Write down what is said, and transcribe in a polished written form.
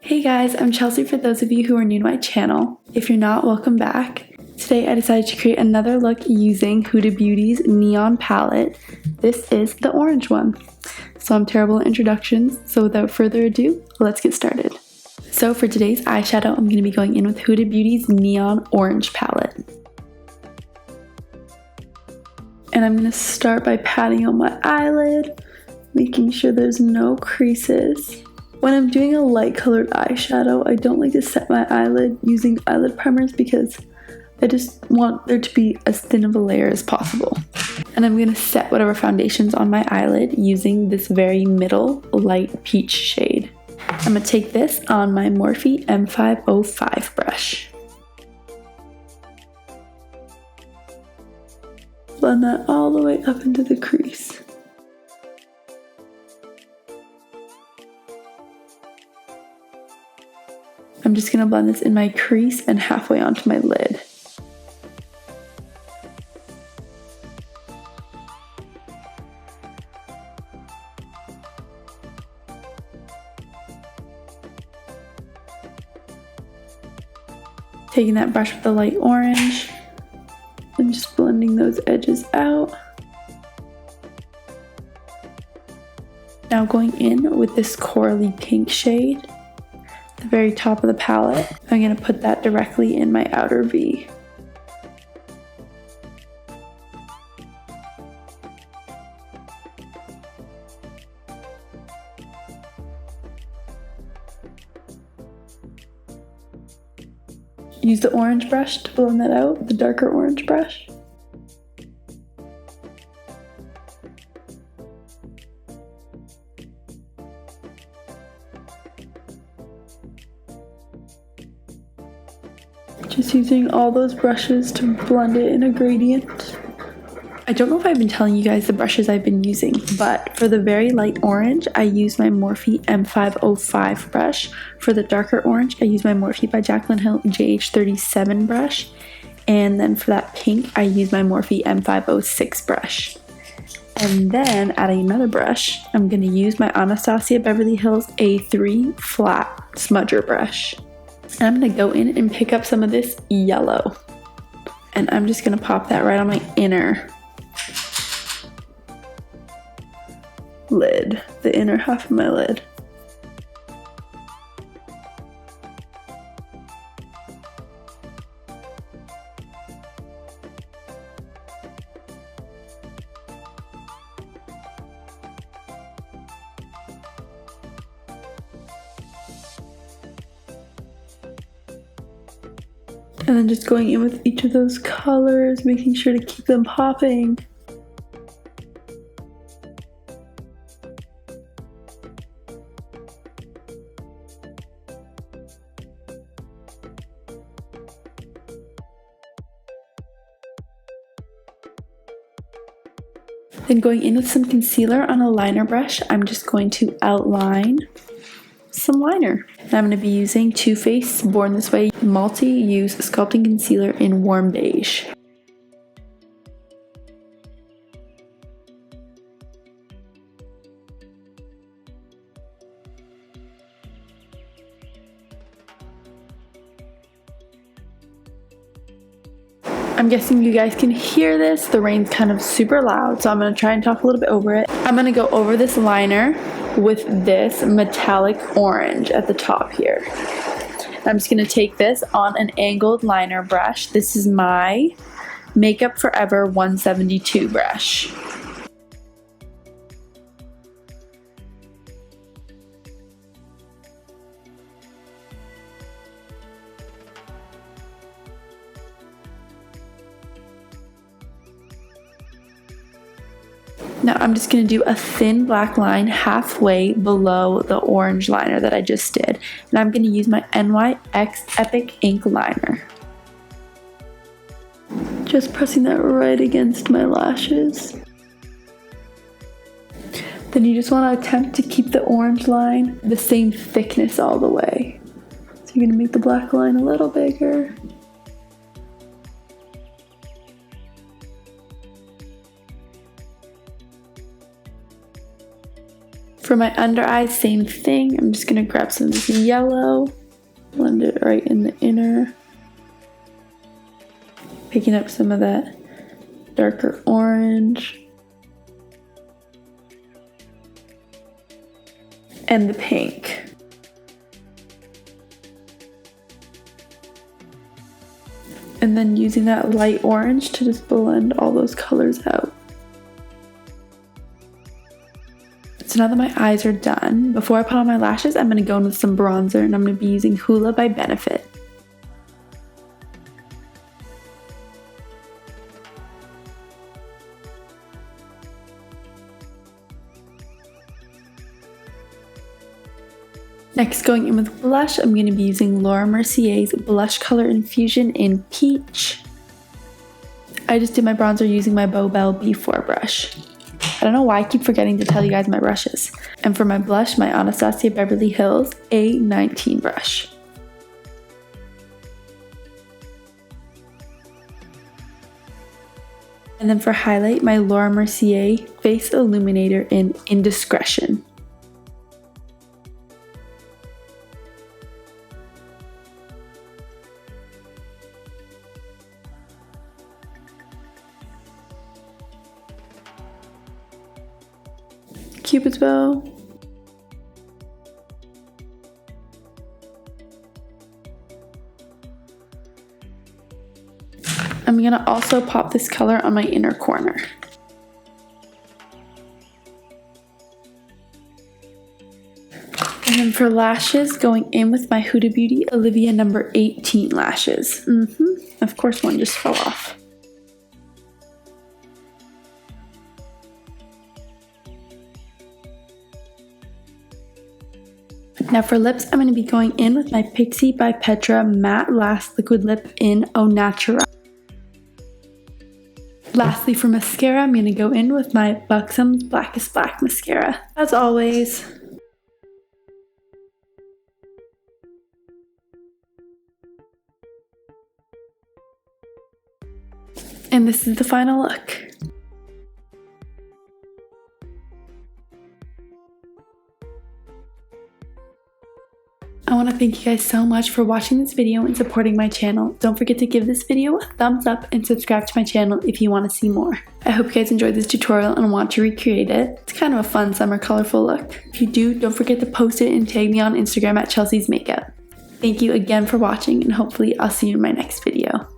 Hey guys, I'm Chelsea for those of you who are new to my channel. If you're not, welcome back. Today I decided to create another look using Huda Beauty's Neon palette. This is the orange one. So I'm terrible at introductions, so without further ado, let's get started. So for today's eyeshadow, I'm going to be going in with Huda Beauty's Neon Orange palette. And I'm going to start by patting on my eyelid, making sure there's no creases. When I'm doing a light colored eyeshadow, I don't like to set my eyelid using eyelid primers because I just want there to be as thin of a layer as possible. And I'm going to set whatever foundation's on my eyelid using this very middle light peach shade. I'm going to take this on my Morphe M505 brush. Blend that all the way up into the crease. I'm just going to blend this in my crease and halfway onto my lid. Taking that brush with the light orange and just blending those edges out. Now going in with this corally pink shade, the very top of the palette, I'm going to put that directly in my outer V. Use the orange brush to blend that out, the darker orange brush. Just using all those brushes to blend it in a gradient. I don't know if I've been telling you guys the brushes I've been using, but for the very light orange, I use my Morphe M505 brush. For the darker orange, I use my Morphe by Jaclyn Hill JH37 brush. And then for that pink, I use my Morphe M506 brush. And then adding another brush, I'm going to use my Anastasia Beverly Hills A3 flat smudger brush. And I'm going to go in and pick up some of this yellow. And I'm just going to pop that right on my inner lid, the inner half of my lid. And then just going in with each of those colors, making sure to keep them popping. Then going in with some concealer on a liner brush, I'm just going to outline some liner. And I'm going to be using Too Faced Born This Way Multi-Use Sculpting Concealer in Warm Beige. I'm guessing you guys can hear this. The rain's kind of super loud, so I'm going to try and talk a little bit over it. I'm going to go over this liner with this metallic orange at the top here. I'm just going to take this on an angled liner brush. This is my Makeup Forever 172 brush. Now I'm just going to do a thin black line halfway below the orange liner that I just did. And I'm going to use my NYX Epic Ink Liner. Just pressing that right against my lashes. Then you just want to attempt to keep the orange line the same thickness all the way. So you're going to make the black line a little bigger. For my under eyes, same thing. I'm just gonna grab some of this yellow, blend it right in the inner. Picking up some of that darker orange. And the pink. And then using that light orange to just blend all those colors out. So now that my eyes are done, before I put on my lashes, I'm going to go in with some bronzer, and I'm going to be using Hoola by Benefit. Next, going in with blush, I'm going to be using Mercier's Blush Color Infusion in Peach. I just did my bronzer using my Beau Belle B4 brush. I don't know why I keep forgetting to tell you guys my brushes. And for my blush, my Anastasia Beverly Hills A19 brush. And then for highlight, my Mercier Face Illuminator in Indescretion. Cupid's bow. I'm gonna also pop this color on my inner corner. And then for lashes, going in with my Huda Beauty Olivia number 18 lashes. Of course, one just fell off. Now for lips, I'm going to be going in with my Pixi by Petra Matte Last Liquid Lip in Natruralle. Lastly, for mascara, I'm going to go in with my Buxom's Blackest Black Mascara. As always. And this is the final look. I want to thank you guys so much for watching this video and supporting my channel. Don't forget to give this video a thumbs up and subscribe to my channel if you want to see more. I hope you guys enjoyed this tutorial and want to recreate it. It's kind of a fun summer colorful look. If you do, don't forget to post it and tag me on Instagram at Chelseasmakeup. Thank you again for watching, and hopefully I'll see you in my next video.